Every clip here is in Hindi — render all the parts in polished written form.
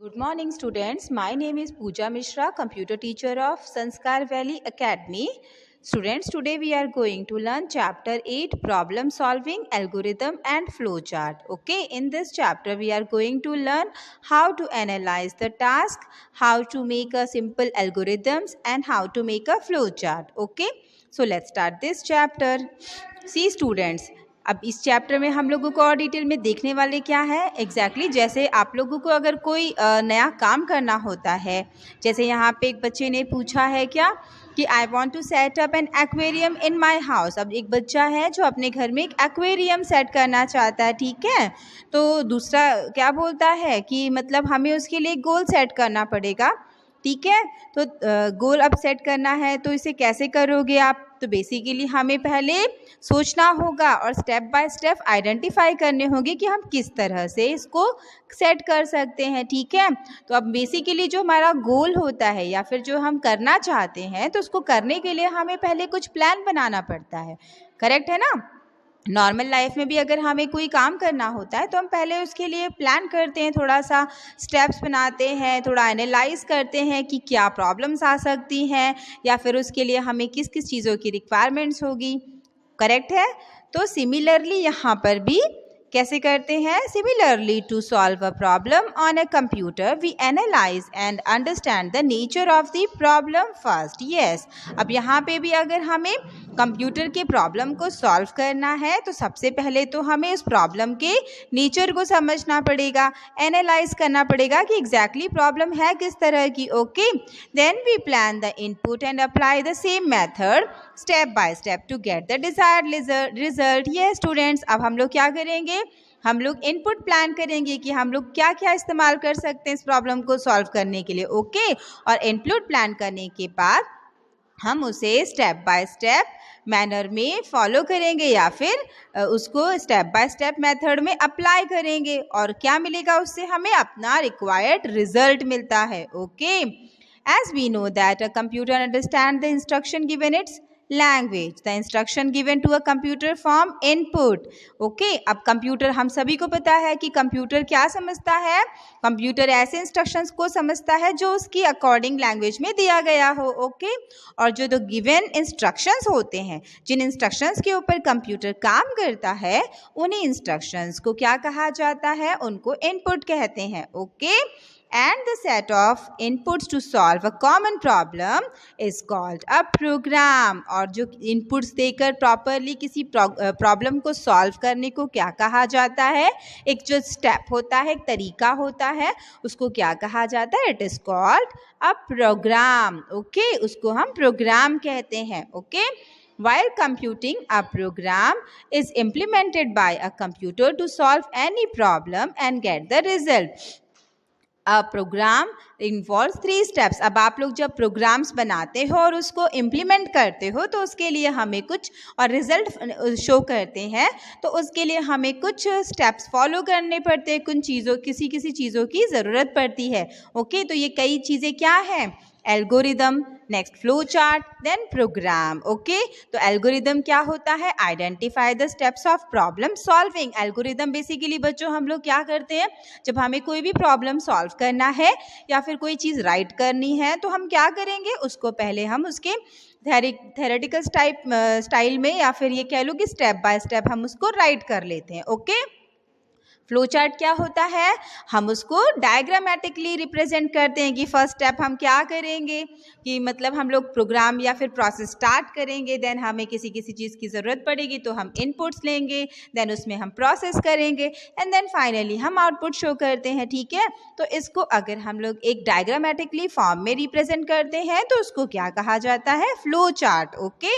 Good morning, students. My name is Pooja Mishra, computer teacher of Sanskar Valley Academy. Students, today we are going to learn chapter 8, problem solving, algorithm and flowchart. Okay, in this chapter we are going to learn how to analyze the task, how to make a simple algorithms and how to make a flowchart. Okay, so let's start this chapter. See students, अब इस चैप्टर में हम लोगों को और डिटेल में देखने वाले क्या है एग्जैक्टली जैसे आप लोगों को अगर कोई नया काम करना होता है, जैसे यहाँ पे एक बच्चे ने पूछा है क्या कि I want to set up an aquarium in my house. अब एक बच्चा है जो अपने घर में एक एक्वेरियम सेट करना चाहता है, ठीक है। तो दूसरा क्या बोलता है कि मतलब हमें उसके लिए गोल सेट करना पड़ेगा, ठीक है। तो गोल अब सेट करना है तो इसे कैसे करोगे आप? तो बेसिकली हमें पहले सोचना होगा और स्टेप बाय स्टेप आइडेंटिफाई करने होंगे कि हम किस तरह से इसको सेट कर सकते हैं, ठीक है। तो अब बेसिकली जो हमारा गोल होता है या फिर जो हम करना चाहते हैं तो उसको करने के लिए हमें पहले कुछ प्लान बनाना पड़ता है, करेक्ट है ना। नॉर्मल लाइफ में भी अगर हमें कोई काम करना होता है तो हम पहले उसके लिए प्लान करते हैं, थोड़ा सा स्टेप्स बनाते हैं, थोड़ा एनालाइज करते हैं कि क्या प्रॉब्लम्स आ सकती हैं या फिर उसके लिए हमें किस किस चीज़ों की रिक्वायरमेंट्स होगी, करेक्ट है। तो सिमिलरली यहाँ पर भी कैसे करते हैं? Similarly to solve a problem on a computer we analyse and understand the nature of the problem first. Yes, अब यहाँ पे भी अगर हमें कंप्यूटर के प्रॉब्लम को सॉल्व करना है तो सबसे पहले तो हमें उस प्रॉब्लम के नेचर को समझना पड़ेगा, एनालाइज करना पड़ेगा कि एग्जैक्टली प्रॉब्लम है किस तरह की। Okay, then we plan the input and apply the same method step by step to get the desired result. ये स्टूडेंट्स, अब हम लोग क्या करेंगे? हम लोग इनपुट प्लान करेंगे कि हम लोग क्या क्या इस्तेमाल कर सकते हैं इस प्रॉब्लम को सॉल्व करने के लिए। ओके, और इनपुट प्लान करने के बाद हम उसे स्टेप बाय स्टेप मैनर में फॉलो करेंगे या फिर उसको स्टेप बाय स्टेप मेथड में अप्लाई करेंगे और क्या मिलेगा उससे? हमें अपना रिक्वायर्ड रिजल्ट मिलता है। Okay, as we know that a computer understand the instruction given its language, the instruction given to a computer form input. Okay, अब कंप्यूटर, हम सभी को पता है कि कंप्यूटर क्या समझता है? कंप्यूटर ऐसे इंस्ट्रक्शंस को समझता है जो उसकी अकॉर्डिंग लैंग्वेज में दिया गया हो। ओके, और जो द गिवन इंस्ट्रक्शंस होते हैं, जिन इंस्ट्रक्शंस के ऊपर कंप्यूटर काम करता है, उन्हीं इंस्ट्रक्शंस को क्या कहा जाता है? उनको इनपुट कहते हैं। Okay, and the set of inputs to solve a common problem is called a program। और जो inputs देकर प्रॉपरली किसी प्रॉब्लम को सॉल्व करने को क्या कहा जाता है? एक जो स्टेप होता है, एक तरीका होता है, उसको क्या कहा जाता है? It is called a program. Okay, उसको हम प्रोग्राम कहते हैं। Okay, While computing, a program is implemented by a computer to solve any problem and get the result। Program involve 3 steps. अब आप लोग जब प्रोग्राम्स बनाते हो और उसको इम्प्लीमेंट करते हो तो उसके लिए हमें कुछ और रिजल्ट शो करते हैं तो उसके लिए हमें कुछ स्टेप्स फॉलो करने पड़ते हैं, कुछ चीज़ों किसी चीज़ों की ज़रूरत पड़ती है। ओके, तो ये कई चीज़ें क्या हैं? Algorithm, next flow chart, then program. Okay, तो एल्गोरिदम क्या होता है? Identify the steps of problem solving. Algorithm basically बच्चों हम लोग क्या करते हैं, जब हमें कोई भी प्रॉब्लम सॉल्व करना है या फिर कोई चीज़ राइट करनी है तो हम क्या करेंगे? उसको पहले हम उसके थेरेटिकल स्टाइल में या फिर ये कह लो कि स्टेप बाय स्टेप हम उसको राइट कर लेते हैं। ओके, फ्लो चार्ट क्या होता है? हम उसको डायग्रामेटिकली रिप्रेजेंट करते हैं कि फर्स्ट स्टेप हम क्या करेंगे कि मतलब हम लोग प्रोग्राम या फिर प्रोसेस स्टार्ट करेंगे, देन हमें किसी चीज़ की ज़रूरत पड़ेगी तो हम इनपुट्स लेंगे, देन उसमें हम प्रोसेस करेंगे एंड देन फाइनली हम आउटपुट शो करते हैं, ठीक है। तो इसको अगर हम लोग एक डायग्रामेटिकली फॉर्म में रिप्रेजेंट करते हैं तो उसको क्या कहा जाता है? Flow chart. Okay,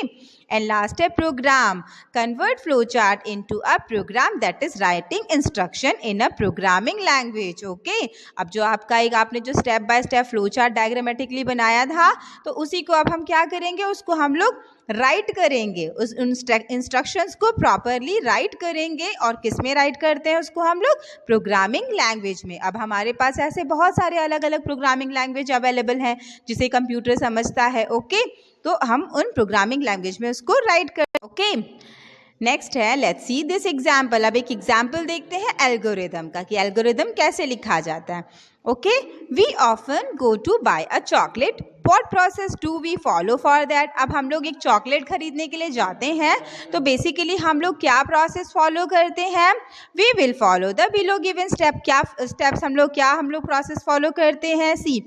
and last है program. Convert flow chart into a program that is writing instruction in a programming language. Okay, अब जो आपका एक आपने जो step by step flow chart diagrammatically बनाया था तो उसी को अब हम क्या करेंगे? उसको हम लोग राइट करेंगे, उस इंस्ट्रक्शंस को प्रॉपरली राइट करेंगे। और किस में राइट करते हैं उसको? हम लोग प्रोग्रामिंग लैंग्वेज में। अब हमारे पास ऐसे बहुत सारे अलग अलग प्रोग्रामिंग लैंग्वेज अवेलेबल हैं जिसे कंप्यूटर समझता है। ओके, तो हम उन प्रोग्रामिंग लैंग्वेज में उसको राइट कर। ओके, नेक्स्ट है लेट्स सी दिस एग्जाम्पल। अब एक एग्जाम्पल देखते हैं एल्गोरिदम का कि एल्गोरिदम कैसे लिखा जाता है। Okay, we often go to buy a chocolate, what process do we follow for that. अब हम लोग एक चॉकलेट खरीदने के लिए जाते हैं तो बेसिकली हम लोग क्या प्रोसेस फॉलो करते हैं, we will follow the below given step. क्या स्टेप्स हम लोग प्रोसेस फॉलो करते हैं। See,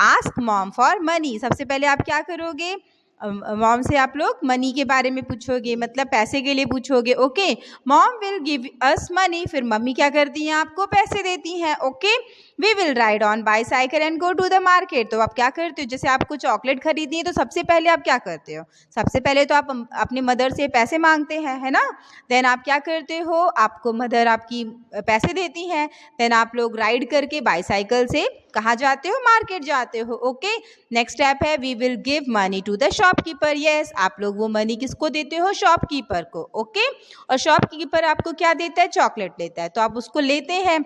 ask mom for money. सबसे पहले आप क्या करोगे, मॉम से आप लोग मनी के बारे में पूछोगे, मतलब पैसे के लिए पूछोगे। Okay, mom will give us money, फिर मम्मी क्या करती हैं, आपको पैसे देती हैं। Okay, we will ride on bicycle and go to the market. तो आप क्या करते हो, जैसे आपको चॉकलेट खरीदनी है तो सबसे पहले आप क्या करते हो, सबसे पहले तो आप अपनी मदर से पैसे मांगते हैं, है ना। देन आप क्या करते हो, आपको मदर आपकी पैसे देती हैं। देन आप लोग राइड करके बाईसाइकिल से कहाँ जाते हो, मार्केट जाते हो। ओके, नेक्स्ट स्टेप है we will give money to the shopkeeper. Yes, आप लोग वो मनी किसको देते हो, शॉपकीपर को। ओके, और शॉपकीपर आपको क्या देता है, चॉकलेट देता है, तो आप उसको लेते हैं।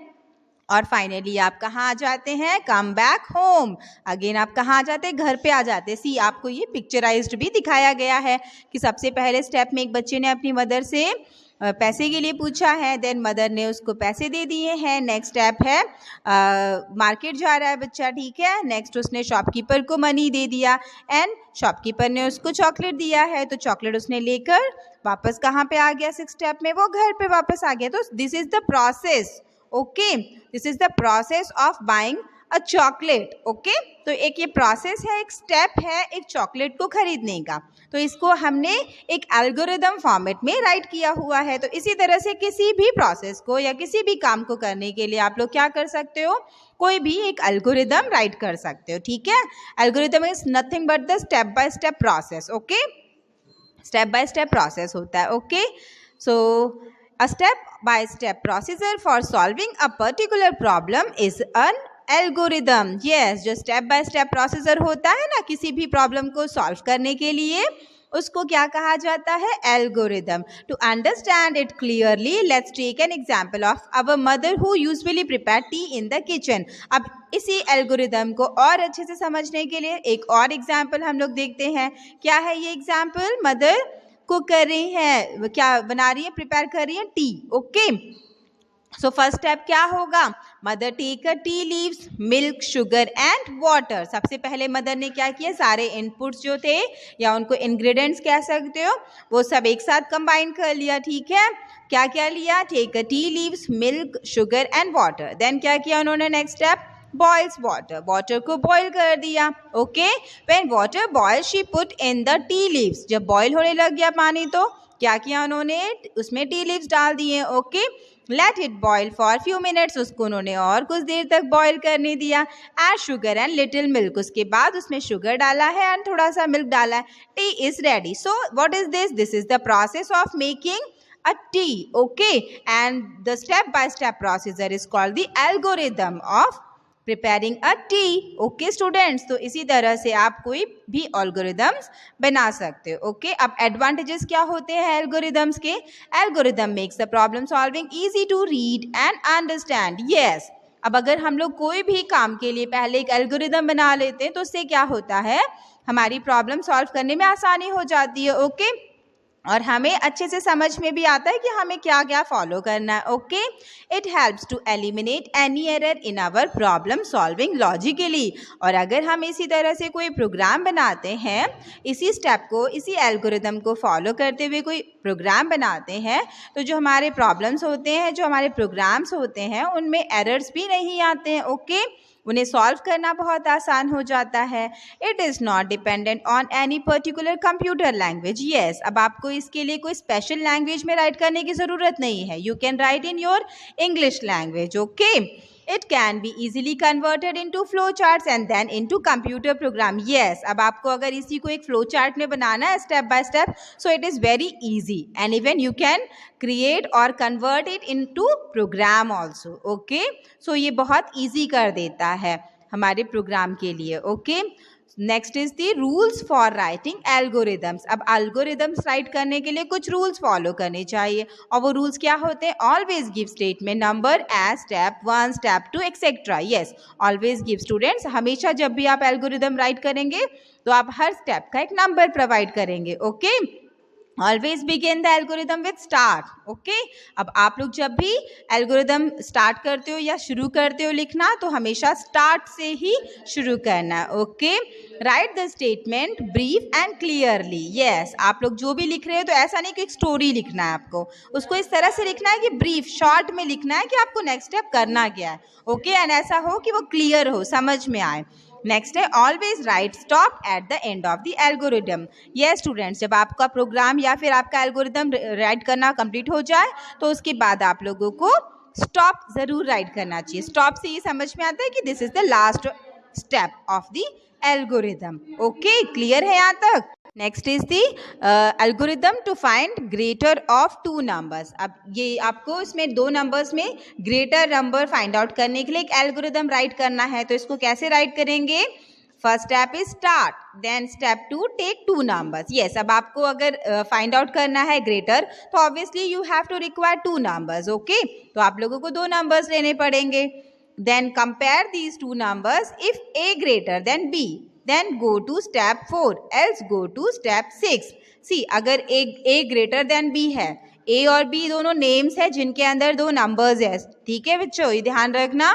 और फाइनली आप कहाँ आ जाते हैं, कम बैक होम। अगेन आप कहाँ आ जाते हैं, घर पे आ जाते हैं। सी, आपको ये पिक्चराइज्ड भी दिखाया गया है कि सबसे पहले स्टेप में एक बच्चे ने अपनी मदर से पैसे के लिए पूछा है, देन मदर ने उसको पैसे दे दिए हैं। नेक्स्ट स्टेप है मार्केट जा रहा है बच्चा, ठीक है। नेक्स्ट उसने शॉपकीपर को मनी दे दिया एंड शॉपकीपर ने उसको चॉकलेट दिया है, तो चॉकलेट उसने लेकर वापस कहाँ पे आ गया, सिक्स स्टेप में वो घर पे वापस आ गया। तो this is the process. Okay, this is the process of buying a chocolate. Okay, तो एक ये प्रोसेस है, एक स्टेप है एक चॉकलेट को खरीदने का। तो इसको हमने एक एल्गोरिदम फॉर्मेट में राइट किया हुआ है। तो इसी तरह से किसी भी प्रोसेस को या किसी भी काम को करने के लिए आप लोग क्या कर सकते हो, कोई भी एक एल्गोरिदम राइट कर सकते हो, ठीक है। Algorithm is nothing but the step by step process. Okay, step by step process होता है। Okay, so a step by step procedure for solving a particular problem is an algorithm. Yes, जो step by step procedure होता है ना किसी भी problem को solve करने के लिए, उसको क्या कहा जाता है, algorithm. To understand it clearly, let's take an example of our mother who usually prepare tea in the kitchen. अब इसी algorithm को और अच्छे से समझने के लिए एक और example हम लोग देखते हैं। क्या है ये example, mother कुक कर रही है, क्या बना रही है, प्रिपेयर कर रही है tea. Okay, so first step क्या होगा, mother take a tea leaves, milk, sugar and water. सबसे पहले मदर ने क्या किया, सारे इनपुट्स जो थे या उनको इंग्रेडिएंट्स कह सकते हो, वो सब एक साथ कंबाइन कर लिया, ठीक है। क्या क्या लिया, take a tea leaves, milk, sugar and water. Then क्या किया उन्होंने, next step boils water, water को बॉईल कर दिया। Okay, when water boil she put in the tea leaves. जब बॉईल होने लग गया पानी तो क्या किया उन्होंने, उसमें टी लीव्स डाल दिए। Okay, let it boil for few minutes, उसको उन्होंने और कुछ देर तक बॉईल करने दिया। Add sugar and little milk, उसके बाद उसमें शुगर डाला है एंड थोड़ा सा मिल्क डाला है। T is ready. So what is this, this is the process of making a tea. Okay, and the step by step procedure is called the algorithm of preparing a tea. Okay students, तो इसी तरह से आप कोई भी algorithms बना सकते हो। Okay, अब advantages क्या होते हैं algorithms के, algorithm makes the problem solving easy to read and understand. Yes, अब अगर हम लोग कोई भी काम के लिए पहले एक algorithm बना लेते हैं तो उससे क्या होता है, हमारी प्रॉब्लम सॉल्व करने में आसानी हो जाती है। ओके, और हमें अच्छे से समझ में भी आता है कि हमें क्या क्या फॉलो करना है। Okay, it helps to eliminate any error in our problem solving logically. और अगर हम इसी तरह से कोई प्रोग्राम बनाते हैं, इसी स्टेप को, इसी एल्गोरिदम को फॉलो करते हुए कोई प्रोग्राम बनाते हैं, तो जो हमारे प्रॉब्लम्स होते हैं, जो हमारे प्रोग्राम्स होते हैं, उनमें एरर्स भी नहीं आते हैं। ओके, उन्हें सॉल्व करना बहुत आसान हो जाता है। It is not dependent on any particular computer language. Yes, अब आपको इसके लिए कोई स्पेशल लैंग्वेज में राइट करने की ज़रूरत नहीं है। You can write in your English language. Okay, it can be easily converted into flow charts and then into computer program. Yes, अब आपको अगर इसी को एक फ्लो चार्ट में बनाना है step by step, so it is very easy and even you can create और convert it into program also. Okay, so ये बहुत ईजी कर देता है हमारे प्रोग्राम के लिए। Okay, next is the rules for writing algorithms. अब एल्गोरिदम्स राइट करने के लिए कुछ रूल्स फॉलो करने चाहिए, और वो रूल्स क्या होते हैं, always give statement number as step 1, step 2 etcetera. Yes, always give students, हमेशा जब भी आप एल्गोरिदम राइट करेंगे तो आप हर स्टेप का एक नंबर प्रोवाइड करेंगे। Okay, always begin the algorithm with start. Okay, अब आप लोग जब भी एल्गोरिदम स्टार्ट करते हो या शुरू करते हो लिखना तो हमेशा स्टार्ट से ही शुरू करना है. Okay, right the statement brief and clearly. Yes, आप लोग जो भी लिख रहे हो तो ऐसा नहीं कि एक स्टोरी लिखना है आपको, उसको इस तरह से लिखना है कि ब्रीफ शॉर्ट में लिखना है कि आपको नेक्स्ट स्टेप करना क्या है. ओके, एंड ऐसा हो कि वो क्लियर हो, समझ में आए. नेक्स्ट है always right stop at the end of the algorithm. ये स्टूडेंट्स, जब आपका प्रोग्राम या फिर आपका एल्गोरिदम राइट करना कंप्लीट हो जाए तो उसके बाद आप लोगों को स्टॉप जरूर राइट करना चाहिए. स्टॉप से ये समझ में आता है कि this is the last step of the algorithm. Okay, clear है यहाँ तक? Next is the algorithm to find greater of two numbers. अब ये आपको इसमें दो नंबर्स में ग्रेटर नंबर फाइंड आउट करने के लिए एक एल्गोरिदम राइट करना है. तो इसको कैसे राइट करेंगे? First step is start, then step 2 take two numbers. Yes, अब आपको अगर फाइंड आउट करना है ग्रेटर तो obviously you have to require two numbers. Okay, तो आप लोगों को दो नंबर्स लेने पड़ेंगे. Then compare these two numbers. If A greater than B then go to step 4, else go to step 6. See, अगर a greater than b है, a और b दोनों नेम्स है जिनके अंदर दो नंबर्स है. ठीक है बच्चों, ये ध्यान रखना.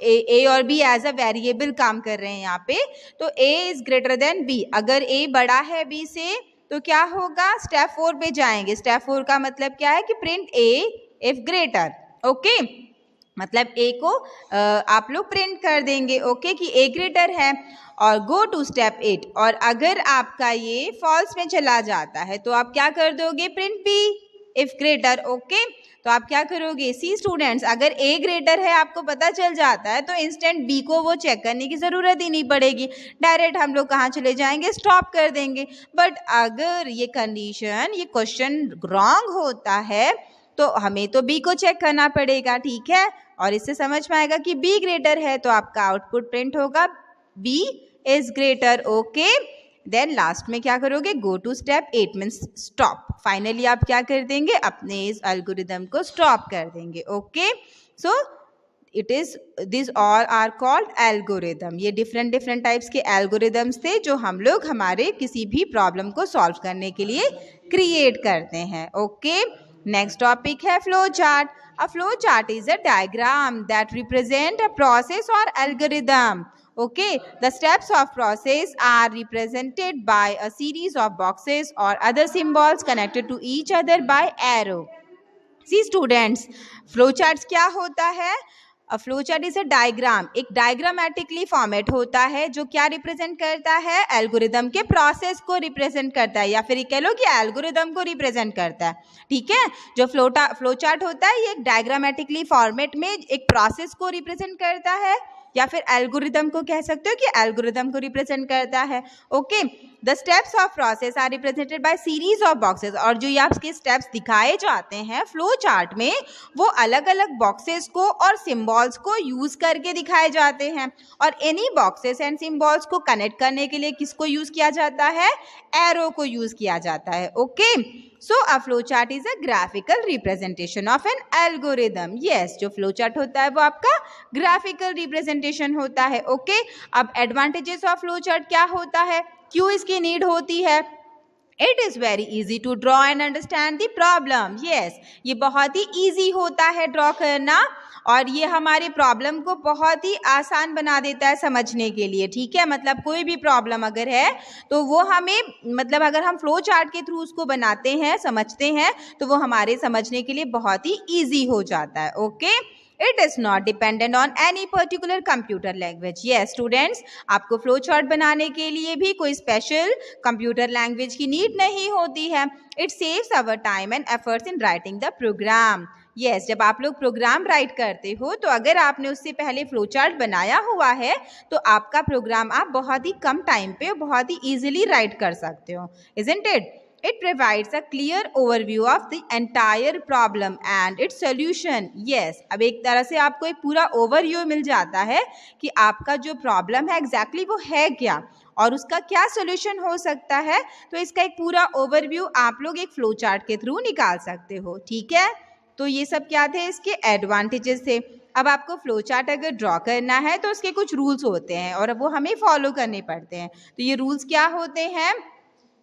a और b एज अ वेरिएबल काम कर रहे हैं यहाँ पे. तो a is greater then b. अगर a बड़ा है b से तो क्या होगा? स्टेप 4 पे जाएंगे. स्टेप 4 का मतलब क्या है कि print a if greater. Okay, मतलब a को आप लोग प्रिंट कर देंगे. ओके, कि a ग्रेटर है. और गो टू स्टेप 8. और अगर आपका ये फॉल्स में चला जाता है तो आप क्या कर दोगे? Print b if greater. Okay, तो आप क्या करोगे? सी स्टूडेंट्स, अगर a ग्रेटर है आपको पता चल जाता है तो इंस्टेंट b को वो चेक करने की ज़रूरत ही नहीं पड़ेगी. डायरेक्ट हम लोग कहाँ चले जाएंगे? स्टॉप कर देंगे. बट अगर ये कंडीशन, ये क्वेश्चन रॉन्ग होता है तो हमें तो b को चेक करना पड़ेगा. ठीक है, और इससे समझ में आएगा कि b ग्रेटर है तो आपका आउटपुट प्रिंट होगा b is greater. Okay, then last में क्या करोगे? Go to step 8 means stop. Finally आप क्या कर देंगे? अपने इस एल्गोरिदम को स्टॉप कर देंगे. Okay, so it is this all are called algorithm. ये डिफरेंट टाइप्स के एल्गोरिदम्स थे जो हम लोग हमारे किसी भी प्रॉब्लम को सॉल्व करने के लिए क्रिएट करते हैं. ओके, नेक्स्ट टॉपिक है flow chart. A flow chart is a diagram that represent a process or algorithm. Okay, the steps of process are represented by a series of boxes or other symbols connected to each other by arrow. See students, flow charts क्या होता है? A flow chart is a diagram. एक डायग्रामेटिकली फॉर्मेट होता है जो क्या रिप्रेजेंट करता है? एल्गोरिदम के प्रोसेस को रिप्रेजेंट करता है, या फिर कह लो कि एल्गोरिदम को रिप्रेजेंट करता है. ठीक है, जो फ्लो चार्ट होता है ये एक डायग्रामेटिकली फॉर्मेट में एक प्रोसेस को रिप्रेजेंट करता है, या फिर एल्गोरिदम को कह सकते हो कि एल्गोरिदम को रिप्रेजेंट करता है. Okay, the steps of process are represented by series of boxes. और जो ये आपके स्टेप्स दिखाए जाते हैं फ्लो चार्ट में वो अलग अलग बॉक्सेस को और सिंबल्स को यूज करके दिखाए जाते हैं. और एनी बॉक्सेस एंड सिंबल्स को कनेक्ट करने के लिए किसको यूज किया जाता है? एरो को यूज किया जाता है. Okay, so a flow chart is a graphical representation of N algorithm. Yes, जो फ्लो चार्ट होता है वो आपका ग्राफिकल रिप्रेजेंटेशन होता है. ओके, अब एडवांटेजेस ऑफ फ्लो चार्ट क्या होता है? क्यों इसकी नीड होती है? It is very easy to draw and understand the problem. Yes, ये बहुत ही ईजी होता है ड्रॉ करना और ये हमारे प्रॉब्लम को बहुत ही आसान बना देता है समझने के लिए. ठीक है, मतलब कोई भी प्रॉब्लम अगर है तो वो हमें, मतलब अगर हम फ्लो चार्ट के थ्रू उसको बनाते हैं, समझते हैं, तो वो हमारे समझने के लिए बहुत ही ईजी हो जाता है. Okay, it is not dependent on any particular computer language. Yes students, आपको फ्लो चार्ट बनाने के लिए भी कोई स्पेशल कंप्यूटर लैंग्वेज की नीड नहीं होती है. It saves our time and efforts in writing the program. Yes, जब आप लोग प्रोग्राम राइट करते हो तो अगर आपने उससे पहले फ्लो चार्ट बनाया हुआ है तो आपका प्रोग्राम आप बहुत ही कम टाइम पे बहुत ही ईजिली राइट कर सकते हो. Isn't it? It provides a clear overview of the entire problem and its solution. Yes, अब एक तरह से आपको एक पूरा ओवरव्यू मिल जाता है कि आपका जो प्रॉब्लम है एग्जैक्टली वो है क्या और उसका क्या सोल्यूशन हो सकता है. तो इसका एक पूरा ओवरव्यू आप लोग एक फ्लो चार्ट के थ्रू निकाल सकते हो. ठीक है, तो ये सब क्या थे? इसके एडवांटेजेस थे. अब आपको फ्लो चार्ट अगर ड्रॉ करना है तो उसके कुछ रूल्स होते हैं और वो हमें फॉलो करने पड़ते हैं. तो ये रूल्स क्या होते हैं?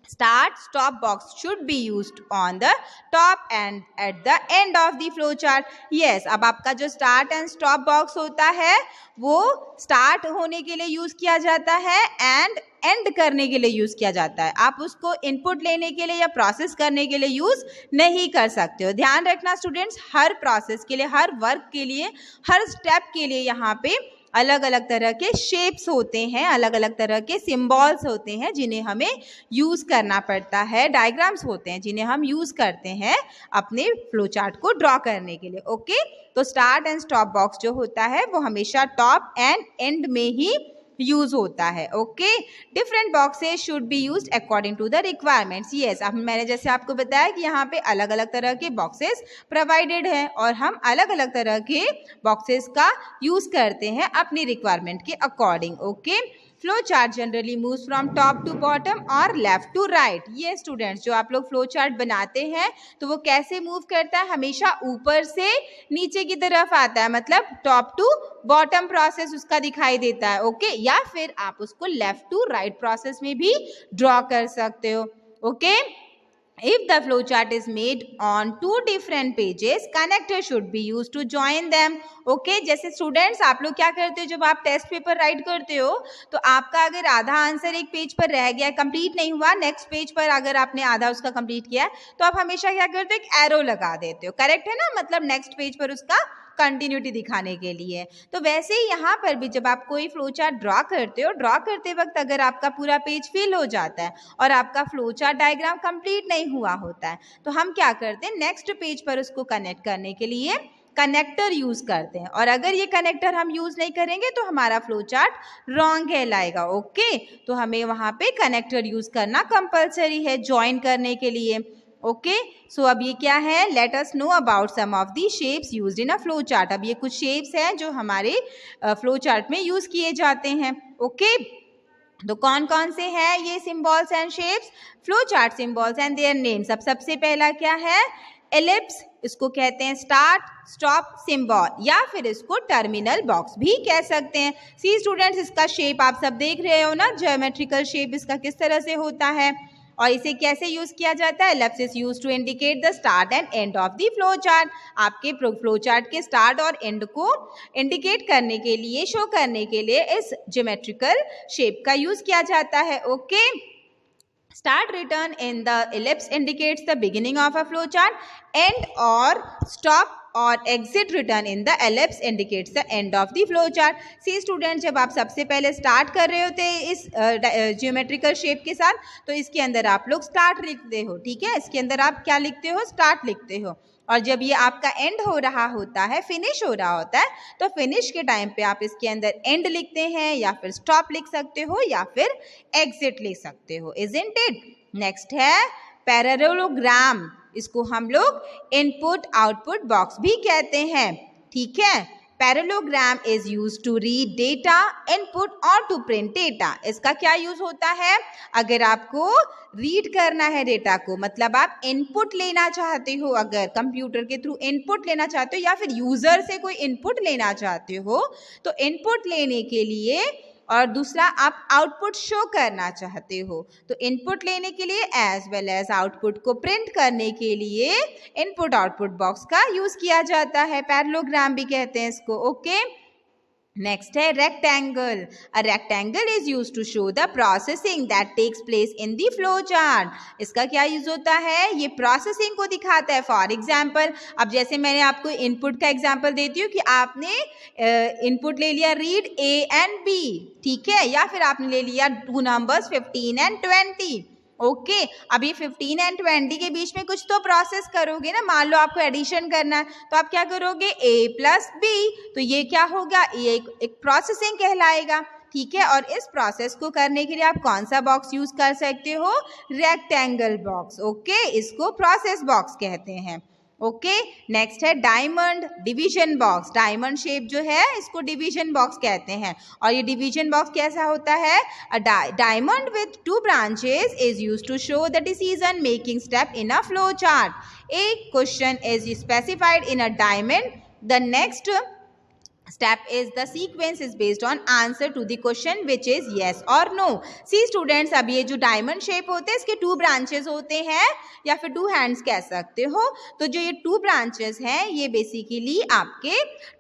Start stop box should be used on the top and at the end of the flow chart. Yes, अब आपका जो start and stop box होता है वो start होने के लिए यूज किया जाता है and एंड करने के लिए यूज किया जाता है. आप उसको इनपुट लेने के लिए या प्रोसेस करने के लिए यूज नहीं कर सकते हो. ध्यान रखना स्टूडेंट्स, हर प्रोसेस के लिए, हर वर्क के लिए, हर स्टेप के लिए यहाँ पे अलग अलग तरह के शेप्स होते हैं, अलग अलग तरह के सिंबल्स होते हैं जिन्हें हमें यूज़ करना पड़ता है, डायग्राम्स होते हैं जिन्हें हम यूज़ करते हैं अपने फ्लो चार्ट को ड्रॉ करने के लिए. ओके, तो स्टार्ट एंड स्टॉप बॉक्स जो होता है वो हमेशा टॉप एंड एंड में ही यूज होता है. Okay, different boxes should be used according to the requirements. Yes, अब मैंने जैसे आपको बताया कि यहाँ पे अलग अलग तरह के बॉक्सेस प्रोवाइडेड हैं और हम अलग अलग तरह के बॉक्सेस का यूज करते हैं अपनी रिक्वायरमेंट के according. Okay, flow chart generally moves from top to bottom और लेफ्ट टू राइट. ये स्टूडेंट्स, जो आप लोग फ्लो चार्ट बनाते हैं तो वो कैसे मूव करता है? हमेशा ऊपर से नीचे की तरफ आता है, मतलब टॉप टू बॉटम प्रोसेस उसका दिखाई देता है. ओके, या फिर आप उसको लेफ्ट टू राइट प्रोसेस में भी ड्रॉ कर सकते हो. Okay, if the flow chart is made on two different pages, connector should be used to join them. Okay, जैसे स्टूडेंट्स आप लोग क्या करते हो, जब आप टेस्ट पेपर राइट करते हो तो आपका अगर आधा आंसर एक पेज पर रह गया, कंप्लीट नहीं हुआ, नेक्स्ट पेज पर अगर आपने आधा उसका कंप्लीट किया है तो आप हमेशा क्या करते हो, एक एरो लगा देते हो. करेक्ट है ना, मतलब नेक्स्ट पेज पर उसका कंटिन्यूटी दिखाने के लिए. तो वैसे ही यहाँ पर भी जब आप कोई फ्लो चार्ट ड्रॉ करते हो, ड्रॉ करते वक्त अगर आपका पूरा पेज फिल हो जाता है और आपका फ्लो चार्ट डायग्राम कंप्लीट नहीं हुआ होता है तो हम क्या करते हैं, नेक्स्ट पेज पर उसको कनेक्ट करने के लिए कनेक्टर यूज करते हैं. और अगर ये कनेक्टर हम यूज नहीं करेंगे तो हमारा फ्लो चार्ट रॉन्ग कहलाएगा. ओके, तो हमें वहाँ पे कनेक्टर यूज करना कंपल्सरी है ज्वाइन करने के लिए. ओके, सो अब ये क्या है, let us know about some of the shapes used in a flow chart. अब ये कुछ शेप्स हैं जो हमारे फ्लो चार्ट में यूज किए जाते हैं. ओके, तो कौन कौन से हैं ये symbols and shapes? Flow chart symbols and their names. अब सबसे पहला क्या है, एलिप्स, इसको कहते हैं स्टार्ट स्टॉप सिंबल या फिर इसको टर्मिनल बॉक्स भी कह सकते हैं. सी स्टूडेंट्स, इसका शेप आप सब देख रहे हो ना, ज्योमेट्रिकल शेप इसका किस तरह से होता है और इसे कैसे यूज किया जाता है. Ellipse is use to indicate the start and end of the flow chart. आपके फ्लो चार्ट के स्टार्ट और एंड को इंडिकेट करने के लिए, शो करने के लिए इस ज्योमेट्रिकल शेप का यूज किया जाता है. Okay, start written in the ellipse indicates the beginning of a flow chart. End or stop और exit written in the ellipse indicates the end of the flow chart. See students, जब आप सबसे पहले स्टार्ट कर रहे होते हैं इस ज्योमेट्रिकल शेप के साथ तो इसके अंदर आप लोग स्टार्ट लिखते हो. ठीक है, इसके अंदर आप क्या लिखते हो, स्टार्ट लिखते हो. और जब ये आपका एंड हो रहा होता है, फिनिश हो रहा होता है, तो फिनिश के टाइम पे आप इसके अंदर एंड लिखते हैं या फिर स्टॉप लिख सकते हो या फिर एग्जिट लिख सकते हो. Isn't it? नेक्स्ट है पैरेललोग्राम. इसको हम लोग इनपुट आउटपुट बॉक्स भी कहते हैं. ठीक है, parallelogram is use to read data input और टू प्रिंट डेटा. इसका क्या यूज होता है, अगर आपको रीड करना है डेटा को, मतलब आप इनपुट लेना चाहते हो, अगर कंप्यूटर के थ्रू इनपुट लेना चाहते हो या फिर यूजर से कोई इनपुट लेना चाहते हो तो इनपुट लेने के लिए, और दूसरा आप आउटपुट शो करना चाहते हो तो इनपुट लेने के लिए एज वेल एज आउटपुट को प्रिंट करने के लिए इनपुट आउटपुट बॉक्स का यूज किया जाता है. पैरेललोग्राम भी कहते हैं इसको. ओके, नेक्स्ट है rectangle. A rectangle is use to show the processing that takes place in the flow chart. इसका क्या यूज होता है, ये प्रोसेसिंग को दिखाता है. फॉर एग्जांपल, अब जैसे मैंने आपको इनपुट का एग्जांपल देती हूँ कि आपने इनपुट ले लिया रीड ए एंड बी. ठीक है, या फिर आपने ले लिया टू नंबर्स 15 एंड 20. ओके, अभी 15 एंड 20 के बीच में कुछ तो प्रोसेस करोगे ना. मान लो आपको एडिशन करना है तो आप क्या करोगे, a प्लस बी, तो ये क्या होगा, ये एक प्रोसेसिंग कहलाएगा. ठीक है, और इस प्रोसेस को करने के लिए आप कौन सा बॉक्स यूज कर सकते हो, रेक्टेंगल बॉक्स. ओके, इसको प्रोसेस बॉक्स कहते हैं. ओके, नेक्स्ट है diamond division box. Diamond shape जो है इसको डिवीजन बॉक्स कहते हैं. और ये डिवीजन बॉक्स कैसा होता है, a diamond with 2 branches is used to show the decision making step in a flow chart. एक question is specified in a diamond, the next Step is the sequence is based on answer to the question which is yes or no. See students, अब ये जो डायमंड शेप होते हैं इसके 2 ब्रांचेस होते हैं या फिर 2 हैंड्स कह सकते हो. तो जो ये 2 ब्रांचेस हैं ये बेसिकली आपके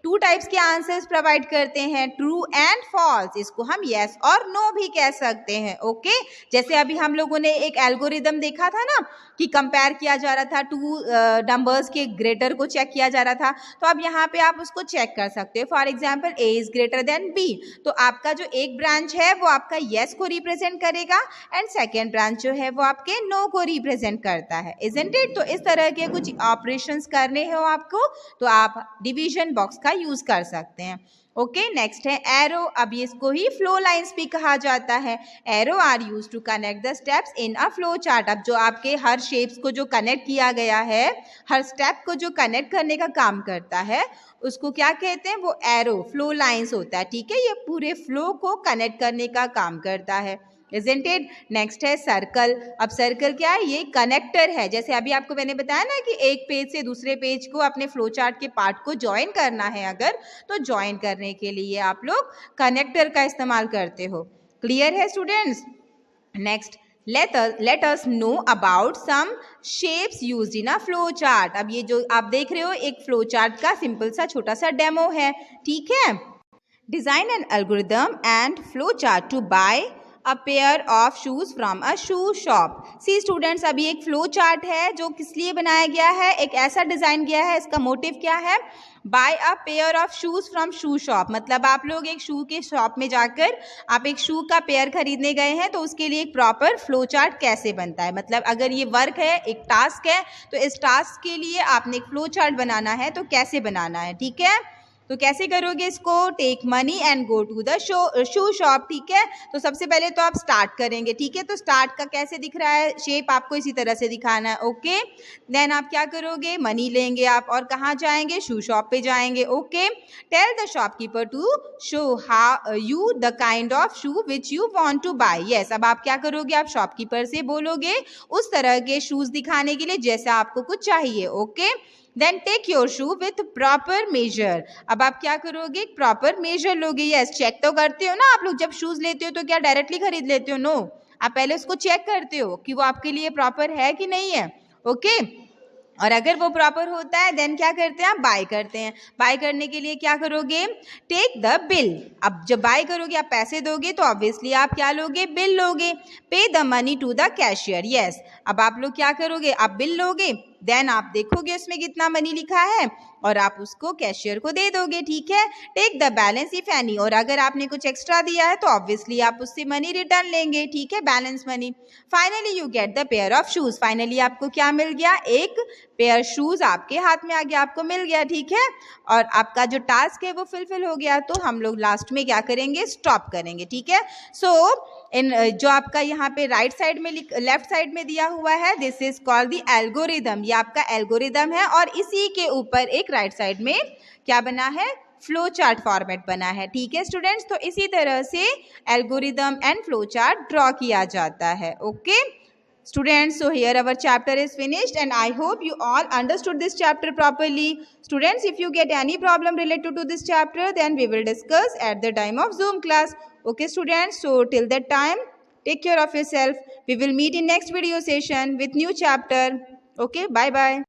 2 टाइप्स के आंसर्स प्रोवाइड करते हैं, ट्रू एंड फॉल्स. इसको हम yes और no भी कह सकते हैं. ओके, जैसे अभी हम लोगों ने एक एल्गोरिदम देखा था ना कि कंपेयर किया जा रहा था, 2 नंबर्स के ग्रेटर को चेक किया जा रहा था. तो अब यहाँ पे आप उसको चेक कर सकते हो. For example A is greater than B, तो आपका जो एक ब्रांच है वो आपका येस को रिप्रेजेंट करेगा एंड सेकेंड ब्रांच जो है वो आपके नो को रिप्रेजेंट करता है. Isn't it? तो इस तरह के कुछ ऑपरेशंस करने हो आपको तो आप डिवीजन बॉक्स का यूज कर सकते हैं. ओके, नेक्स्ट है एरो. अब इसको ही फ्लो लाइंस भी कहा जाता है. Arrow are use to connect the steps in a flow chart. अब जो आपके हर शेप्स को जो कनेक्ट किया गया है, हर स्टेप को जो कनेक्ट करने का काम करता है उसको क्या कहते हैं? वो एरो, फ्लो लाइंस होता है. ठीक है, ये पूरे फ्लो को कनेक्ट करने का काम करता है. Isn't it? नेक्स्ट है सर्कल. अब सर्कल क्या है? ये कनेक्टर है. जैसे अभी आपको मैंने बताया ना कि एक पेज से दूसरे पेज को अपने फ्लो चार्ट के पार्ट को ज्वाइन करना है अगर, तो ज्वाइन करने के लिए आप लोग कनेक्टर का इस्तेमाल करते हो. क्लियर है students? Next, let us know about some shapes used in a flow chart. अब ये जो आप देख रहे हो एक फ्लो चार्ट का सिंपल सा छोटा सा डेमो है. ठीक है, design an algorithm and flow chart to buy a pair of shoes from a shoe shop. See students, अभी एक फ्लो चार्ट है जो किस लिए बनाया गया है, एक ऐसा डिजाइन किया है. इसका मोटिव क्या है? Buy a pair of shoes from shoe shop. मतलब आप लोग एक शू के शॉप में जाकर आप एक शू का पेयर खरीदने गए हैं, तो उसके लिए एक प्रॉपर फ्लो चार्ट कैसे बनता है. मतलब अगर ये वर्क है, एक टास्क है, तो इस टास्क के लिए आपने एक फ्लो चार्ट बनाना है, तो कैसे बनाना है. ठीक है, तो कैसे करोगे इसको? Take money and go to the shoe shop. ठीक है, तो सबसे पहले तो आप स्टार्ट करेंगे. ठीक है, तो स्टार्ट का कैसे दिख रहा है शेप, आपको इसी तरह से दिखाना है. ओके, देन आप क्या करोगे? मनी लेंगे आप और कहाँ जाएंगे? शू शॉप पे जाएंगे. Okay, tell the shopkeeper to show how you the kind of shoe which you want to buy. Yes, अब आप क्या करोगे? आप शॉपकीपर से बोलोगे उस तरह के शूज दिखाने के लिए जैसा आपको कुछ चाहिए. Okay, then take your shoe with proper measure. अब आप क्या करोगे? प्रॉपर मेजर लोगे. यस, चेक तो करते हो ना आप लोग, जब शूज लेते हो तो क्या डायरेक्टली खरीद लेते हो? नो, आप पहले उसको चेक करते हो कि वो आपके लिए प्रॉपर है कि नहीं है. ओके, और अगर वो प्रॉपर होता है देन क्या करते हैं? आप बाय करते हैं. बाय करने के लिए क्या करोगे? Take the bill. अब जब बाय करोगे, आप पैसे दोगे, तो ऑब्वियसली आप क्या लोगे? बिल लोगे. Pay the money to the cashier. Yes, अब आप लोग क्या करोगे? आप बिल लोगे, देन आप देखोगे उसमें कितना मनी लिखा है और आप उसको कैशियर को दे दोगे. ठीक है, take the balance if any. और अगर आपने कुछ एक्स्ट्रा दिया है तो ऑब्वियसली आप उससे मनी रिटर्न लेंगे. ठीक है, balance money. Finally you get the pair of shoes. Finally आपको क्या मिल गया? एक पेयर शूज आपके हाथ में आ गया, आपको मिल गया. ठीक है, और आपका जो टास्क है वो फुलफिल हो गया. तो हम लोग लास्ट में क्या करेंगे? स्टॉप करेंगे. ठीक है, सो इन जो आपका यहाँ पे राइट साइड में लेफ्ट साइड में दिया हुआ है, this is called the algorithm. ये आपका एल्गोरिदम है और इसी के ऊपर एक राइट साइड में क्या बना है? फ्लो चार्ट फॉर्मेट बना है. ठीक है स्टूडेंट्स, तो इसी तरह से algorithm and flow chart draw किया जाता है. Okay students, so here our chapter is finished and I hope you all understood this chapter properly. Students, if you get any problem related to this chapter, then we will discuss at the time of Zoom class. Okay students, so till that time, take care of yourself. We will meet in next video session with new chapter. Okay, bye bye.